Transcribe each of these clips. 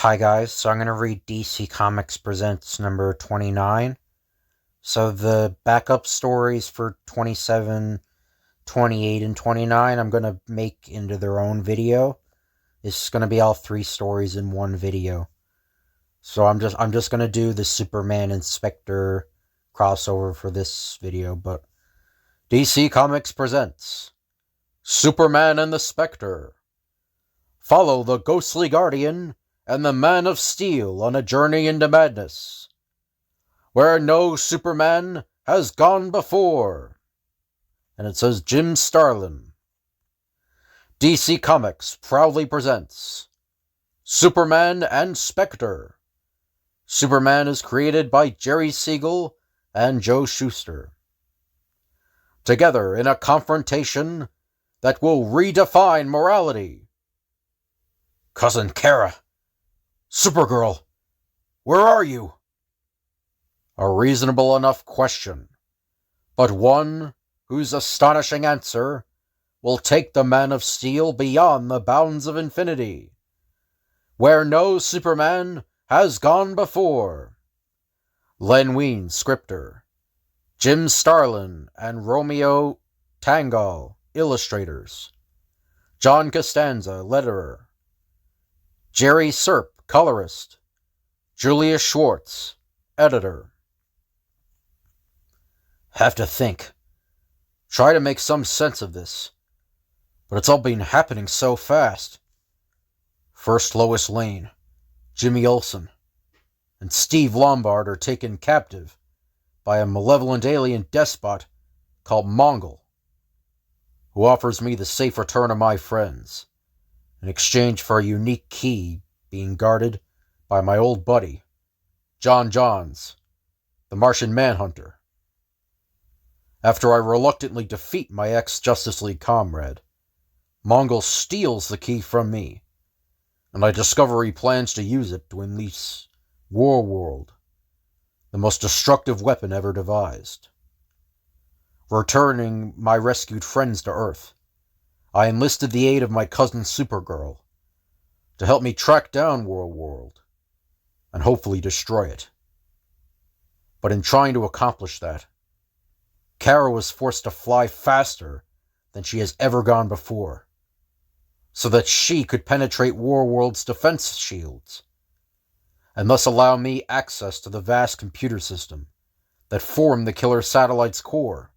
Hi guys, so I'm going to read DC Comics Presents number 29. So the backup stories for 27, 28, and 29 I'm going to make into their own video. It's going to be all three stories in one video. So I'm just going to do the Superman and Spectre crossover for this video, but DC Comics presents Superman and the Spectre. Follow the ghostly guardian and the Man of Steel on a journey into madness, where no Superman has gone before. And it says Jim Starlin. DC Comics proudly presents Superman and Spectre. Superman is created by Jerry Siegel and Joe Shuster. Together in a confrontation that will redefine morality. Cousin Kara, Supergirl, where are you? A reasonable enough question, but one whose astonishing answer will take the Man of Steel beyond the bounds of infinity, where no Superman has gone before. Len Wein, scripter. Jim Starlin and Romeo Tanghal, illustrators. John Costanza, letterer. Jerry Serp, colorist. Julia Schwartz, editor. Have to think. Try to make some sense of this. But it's all been happening so fast. First Lois Lane, Jimmy Olsen, and Steve Lombard are taken captive by a malevolent alien despot called Mongol, who offers me the safe return of my friends in exchange for a unique key being guarded by my old buddy, John Johns, the Martian Manhunter. After I reluctantly defeat my ex-Justice League comrade, Mongol steals the key from me, and I discover he plans to use it to unleash Warworld, the most destructive weapon ever devised. Returning my rescued friends to Earth, I enlisted the aid of my cousin Supergirl to help me track down Warworld and hopefully destroy it. But in trying to accomplish that, Kara was forced to fly faster than she has ever gone before, so that she could penetrate Warworld's defense shields, and thus allow me access to the vast computer system that formed the killer satellite's core.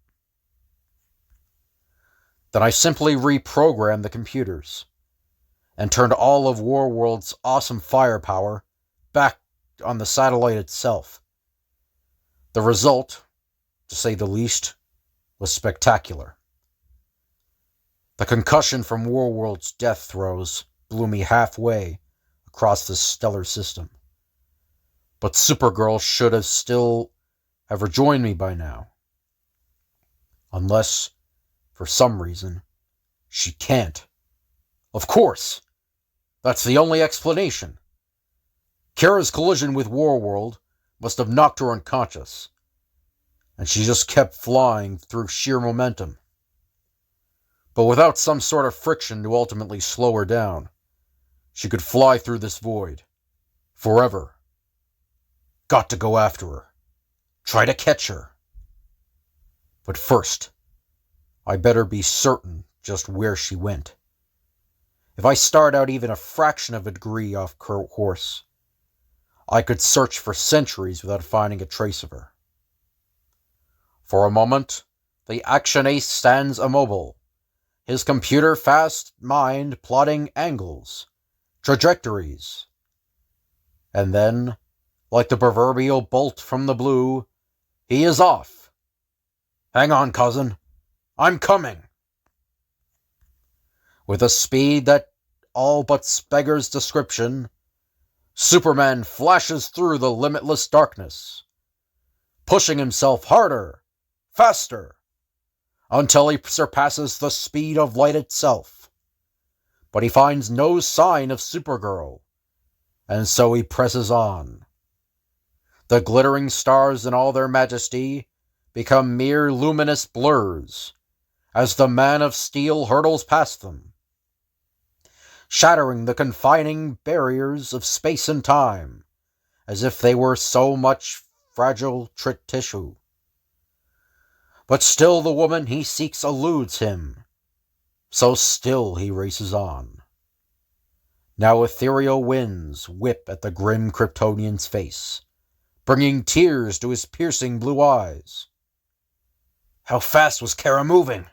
Then I simply reprogrammed the computers and turned all of Warworld's awesome firepower back on the satellite itself. The result, to say the least, was spectacular. The concussion from Warworld's death throes blew me halfway across this stellar system. But Supergirl should have still have rejoined me by now. Unless, for some reason, she can't. Of course! That's the only explanation. Kara's collision with Warworld must have knocked her unconscious, and she just kept flying through sheer momentum. But without some sort of friction to ultimately slow her down, she could fly through this void. Forever. Got to go after her. Try to catch her. But first, I better be certain just where she went. If I start out even a fraction of a degree off course, I could search for centuries without finding a trace of her. For a moment, the action ace stands immobile, his computer-fast mind plotting angles, trajectories. And then, like the proverbial bolt from the blue, he is off. Hang on, cousin. I'm coming. With a speed that all but beggars description, Superman flashes through the limitless darkness, pushing himself harder, faster, until he surpasses the speed of light itself. But he finds no sign of Supergirl, and so he presses on. The glittering stars in all their majesty become mere luminous blurs as the Man of Steel hurtles past them. shattering the confining barriers of space and time, as if they were so much fragile tissue. But still the woman he seeks eludes him, so still he races on. Now ethereal winds whip at the grim Kryptonian's face, bringing tears to his piercing blue eyes. How fast was Kara moving?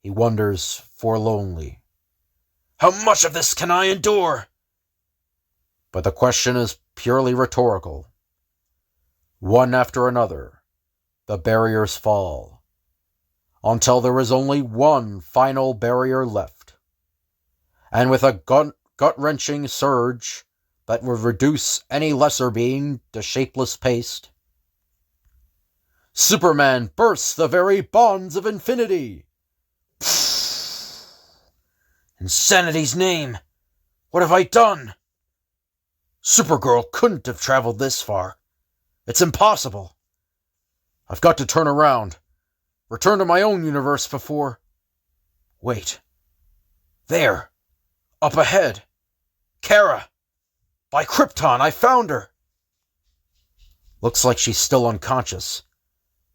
He wonders forlornly. How much of this can I endure? But the question is purely rhetorical. One after another, the barriers fall, until there is only one final barrier left. And with a gut-wrenching surge that would reduce any lesser being to shapeless paste, Superman bursts the very bonds of infinity. In sanity's name, what have I done? Supergirl couldn't have traveled this far. It's impossible. I've got to turn around, return to my own universe before... Wait. There. Up ahead. Kara. By Krypton, I found her. Looks like she's still unconscious,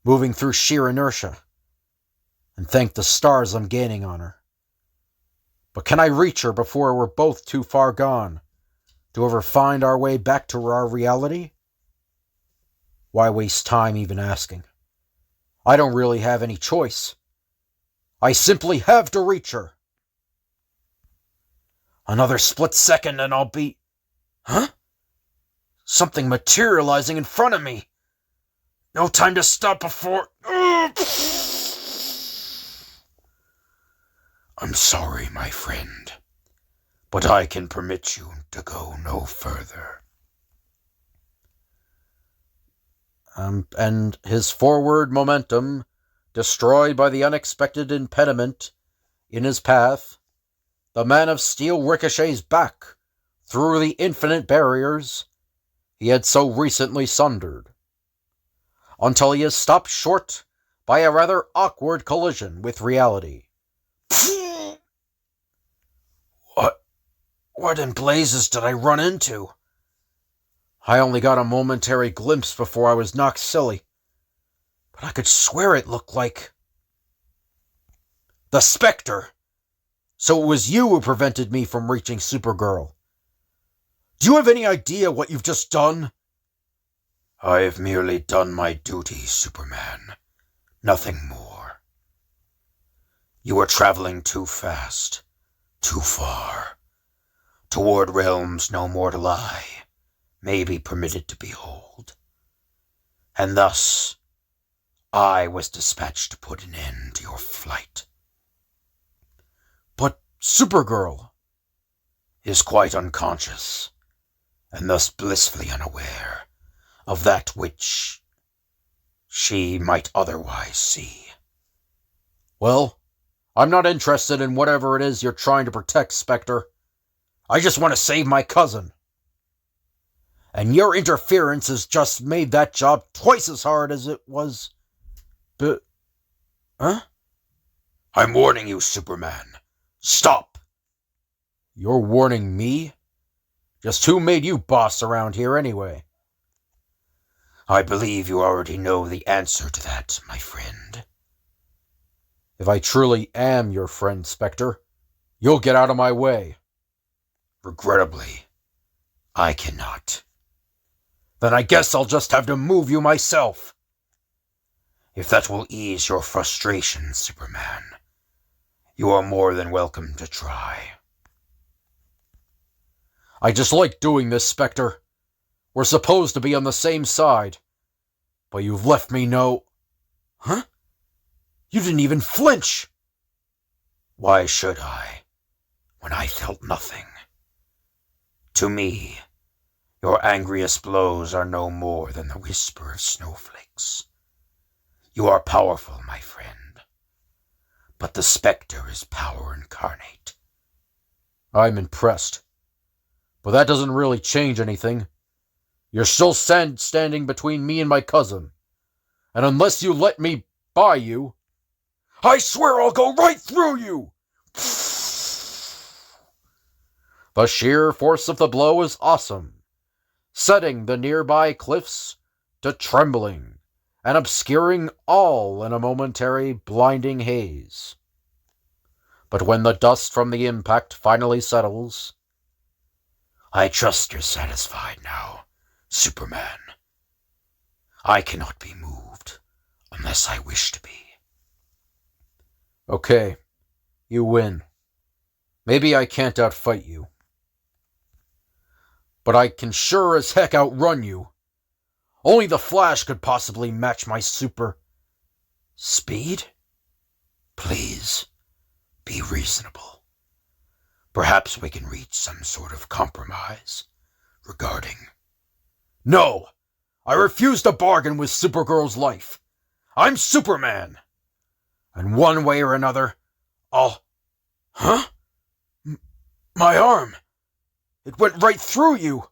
moving through sheer inertia. And thank the stars I'm gaining on her. But can I reach her before we're both too far gone to ever find our way back to our reality? Why waste time even asking? I don't really have any choice. I simply have to reach her. Another split second and I'll be... Huh? Something materializing in front of me. No time to stop before... I'm sorry, my friend, but I can permit you to go no further. And his forward momentum, destroyed by the unexpected impediment in his path, the Man of Steel ricochets back through the infinite barriers he had so recently sundered, until he is stopped short by a rather awkward collision with reality. What in blazes did I run into? I only got a momentary glimpse before I was knocked silly, but I could swear it looked like... the Spectre! So it was you who prevented me from reaching Supergirl. Do you have any idea what you've just done? I have merely done my duty, Superman. Nothing more. You are traveling too fast, too far, toward realms no mortal eye may be permitted to behold. And thus, I was dispatched to put an end to your flight. But Supergirl is quite unconscious, and thus blissfully unaware of that which she might otherwise see. Well, I'm not interested in whatever it is you're trying to protect, Spectre. I just want to save my cousin. And your interference has just made that job twice as hard as it was... Huh? I'm warning you, Superman. Stop! You're warning me? Just who made you boss around here anyway? I believe you already know the answer to that, my friend. If I truly am your friend, Spectre, you'll get out of my way. Regrettably, I cannot. Then I guess I'll just have to move you myself. If that will ease your frustration, Superman, you are more than welcome to try. I just like doing this, Spectre. We're supposed to be on the same side. But you've left me no... Huh? You didn't even flinch! Why should I, when I felt nothing? To me, your angriest blows are no more than the whisper of snowflakes. You are powerful, my friend, but the Spectre is power incarnate. I'm impressed, but that doesn't really change anything. You're still standing between me and my cousin, and unless you let me by you, I swear I'll go right through you! The sheer force of the blow is awesome, setting the nearby cliffs to trembling and obscuring all in a momentary blinding haze. But when the dust from the impact finally settles, I trust you're satisfied now, Superman. I cannot be moved unless I wish to be. Okay, you win. Maybe I can't outfight you, but I can sure as heck outrun you. Only the Flash could possibly match my super speed? Please, be reasonable. Perhaps we can reach some sort of compromise regarding... No! I refuse to bargain with Supergirl's life. I'm Superman. And one way or another, I'll... Huh? My arm! It went right through you!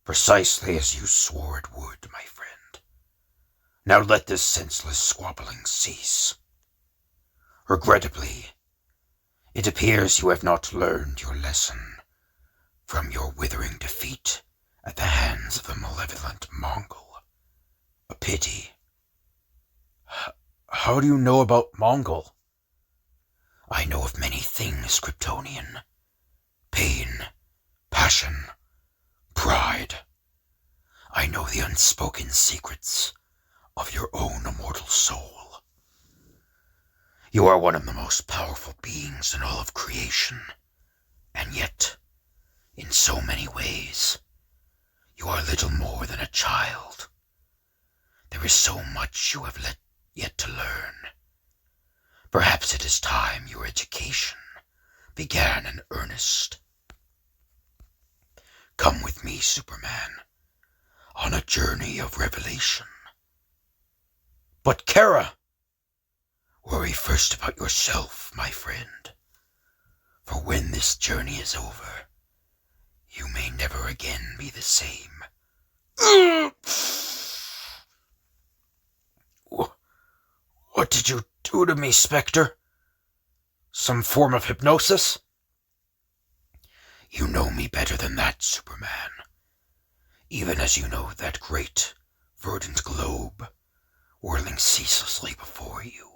Precisely as you swore it would, my friend. Now let this senseless squabbling cease. Regrettably, it appears you have not learned your lesson from your withering defeat at the hands of the malevolent Mongol. A pity. How do you know about Mongol? I know of many things, Kryptonian. Pain, passion, pride. I know the unspoken secrets of your own immortal soul. You are one of the most powerful beings in all of creation, and yet, in so many ways, you are little more than a child. There is so much you have yet to learn. Perhaps it is time your education began in earnest. Come with me, Superman, on a journey of revelation. But Kara! Worry first about yourself, my friend. For when this journey is over, you may never again be the same. What did you do to me, Spectre? Some form of hypnosis? You know me better than that, Superman. Even as you know that great, verdant globe whirling ceaselessly before you.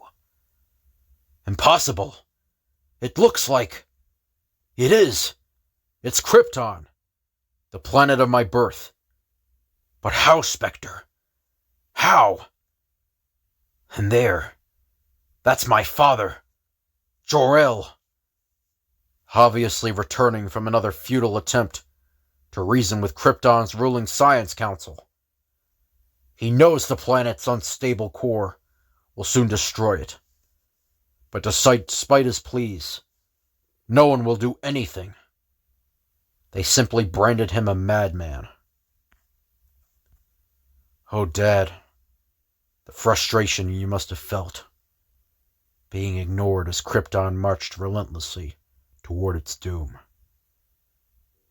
Impossible. It looks like... It is. It's Krypton, the planet of my birth. But how, Spectre? How? And there, that's my father, Jor-El, obviously returning from another futile attempt to reason with Krypton's ruling science council. He knows the planet's unstable core will soon destroy it. But despite his pleas, no one will do anything. They simply branded him a madman. Oh, Dad, the frustration you must have felt, being ignored as Krypton marched relentlessly toward its doom.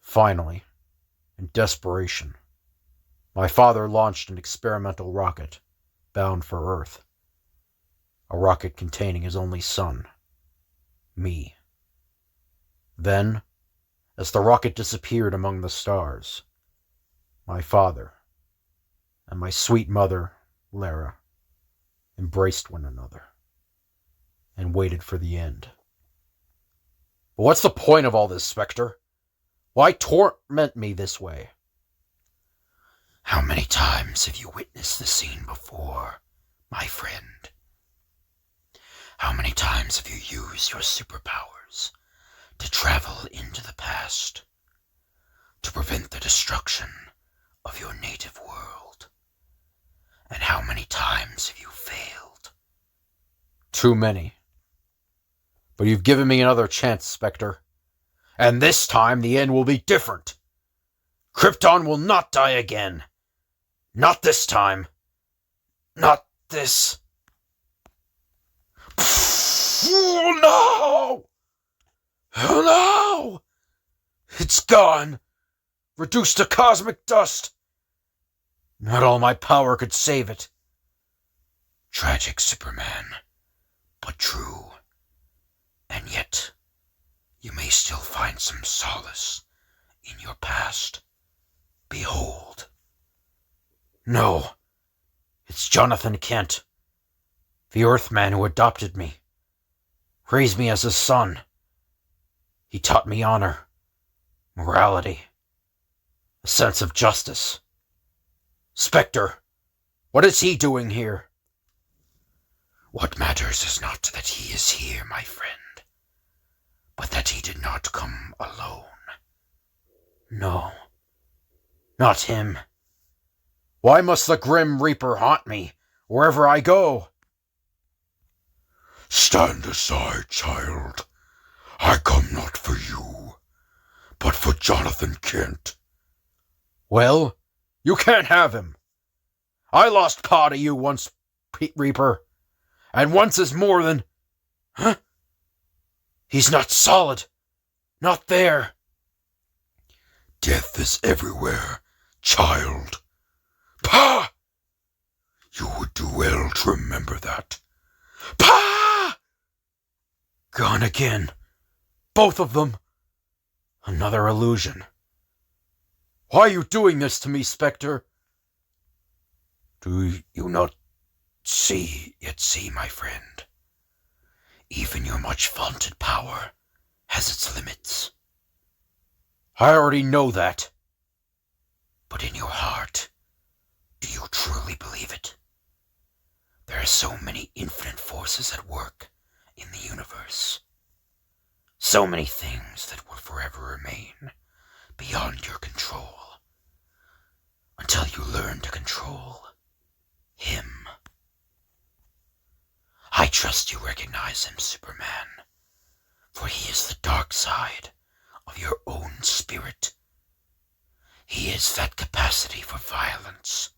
Finally, in desperation, my father launched an experimental rocket bound for Earth. A rocket containing his only son, me. Then, as the rocket disappeared among the stars, my father and my sweet mother, Lara, embraced one another and waited for the end. But what's the point of all this, Spectre? Why torment me this way? How many times have you witnessed the scene before, my friend? How many times have you used your superpowers to travel into the past, to prevent the destruction of your native world? And how many times have you failed? Too many. But you've given me another chance, Spectre. And this time the end will be different. Krypton will not die again. Not this time. Not this... Oh no! Oh no! It's gone! Reduced to cosmic dust! Not all my power could save it. Tragic, Superman, but true. And yet, You may still find some solace in your past. Behold. No, it's Jonathan Kent, the Earthman who adopted me, raised me as his son. He taught me honor, morality, a sense of justice. Spectre, what is he doing here? What matters is not that he is here, my friend, but that he did not come alone. No, not him. Why must the Grim Reaper haunt me wherever I go? Stand aside, child. I come not for you, but for Jonathan Kent. Well, you can't have him. I lost pa to you once, Pete Reaper, and once is more than... Huh? He's not solid. Not there. Death is everywhere, child. Pa! You would do well to remember that. Pa! Gone again. Both of them. Another illusion. Why are you doing this to me, Spectre? Do you not see, my friend? Even your much vaunted power has its limits. I already know that. But in your heart, do you truly believe it? There are so many infinite forces at work in the universe. So many things that will forever remain beyond your control. Until you learn to control him. I trust you recognize him, Superman, for he is the dark side of your own spirit. He is that capacity for violence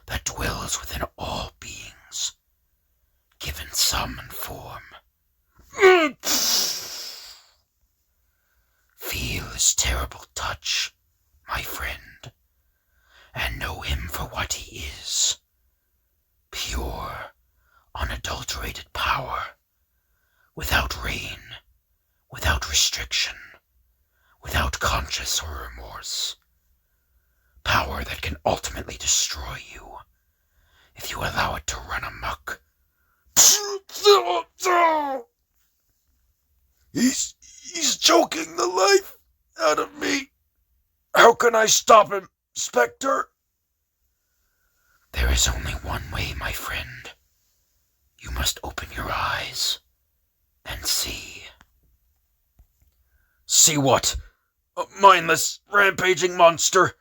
that dwells within all beings, given sum and form. Feel his terrible touch, my friend, and know him for what he is. Pure, unadulterated power, without rein, without restriction, without conscience or remorse. Power that can ultimately destroy you if you allow it to run amok. He's choking the life out of me. How can I stop him, Spectre? There is only one way, my friend. You must open your eyes and see. See what? A mindless, rampaging monster.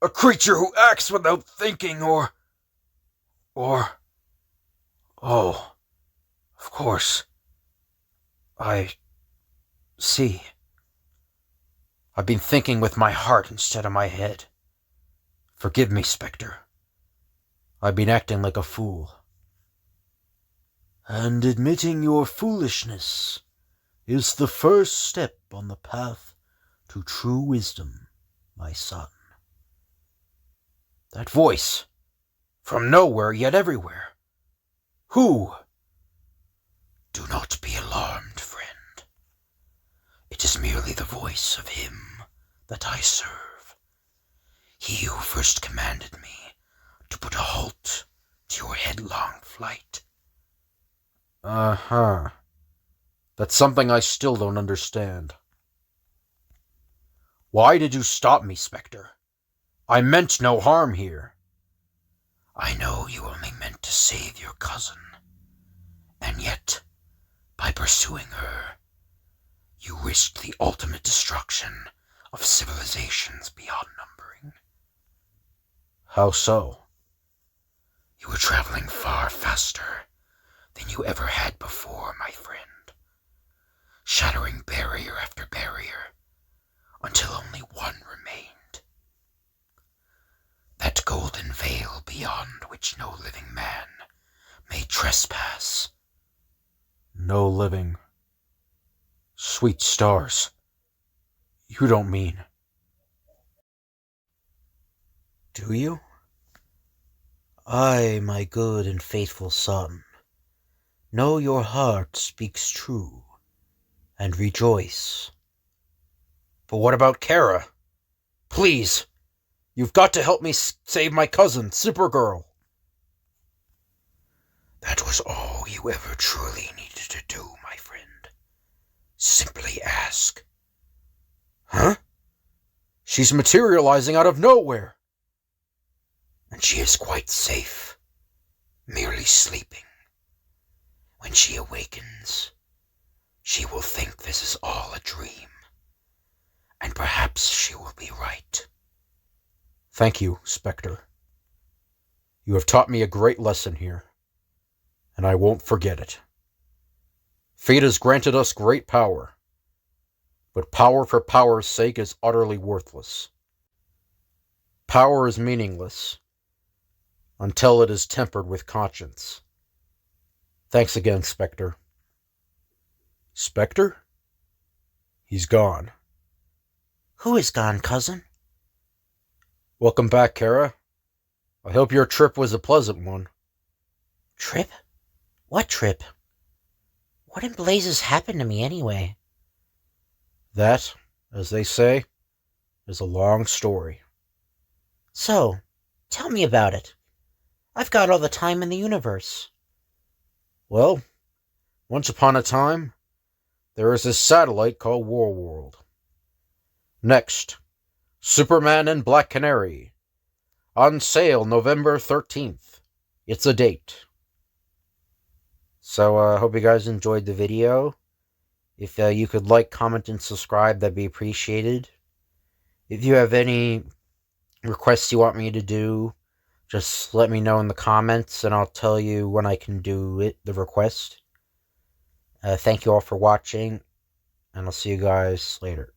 A creature who acts without thinking or... Oh, of course. I see. I've been thinking with my heart instead of my head. Forgive me, Spectre. I've been acting like a fool. And admitting your foolishness is the first step on the path to true wisdom, my son. That voice, from nowhere yet everywhere. Who? Do not be alarmed, friend. It is merely the voice of him that I serve. He who first commanded me to put a halt to your headlong flight. Uh-huh. That's something I still don't understand. Why did you stop me, Spectre? I meant no harm here. I know you only meant to save your cousin, and yet, by pursuing her, you risked the ultimate destruction of civilizations beyond numbering. How so? You were traveling far faster than you ever had before, my friend, shattering barrier after barrier until only one remained. That golden veil beyond which no living man may trespass. No living. Sweet stars. You don't mean... Do you? I, my good and faithful son, know your heart speaks true. and rejoice. But what about Kara? Please, you've got to help me save my cousin, Supergirl. That was all you ever truly needed to do, my friend. Simply ask. Huh? She's materializing out of nowhere. And she is quite safe, merely sleeping. When she awakens, she will think this is all a dream. And perhaps she will be right. Thank you, Spectre. You have taught me a great lesson here, and I won't forget it. Fate has granted us great power, but power for power's sake is utterly worthless. Power is meaningless until it is tempered with conscience. Thanks again, Spectre. Spectre? He's gone. Who is gone, cousin? Welcome back, Kara. I hope your trip was a pleasant one. Trip? What trip? What in blazes happened to me anyway? That, as they say, is a long story. So, tell me about it. I've got all the time in the universe. Well, once upon a time, there was this satellite called Warworld. Next, Superman and Black Canary. On sale November 13th. It's a date. So, I hope you guys enjoyed the video. If you could like, comment, and subscribe, that'd be appreciated. If you have any requests you want me to do, just let me know in the comments, and I'll tell you when I can do it, the request. Thank you all for watching, and I'll see you guys later.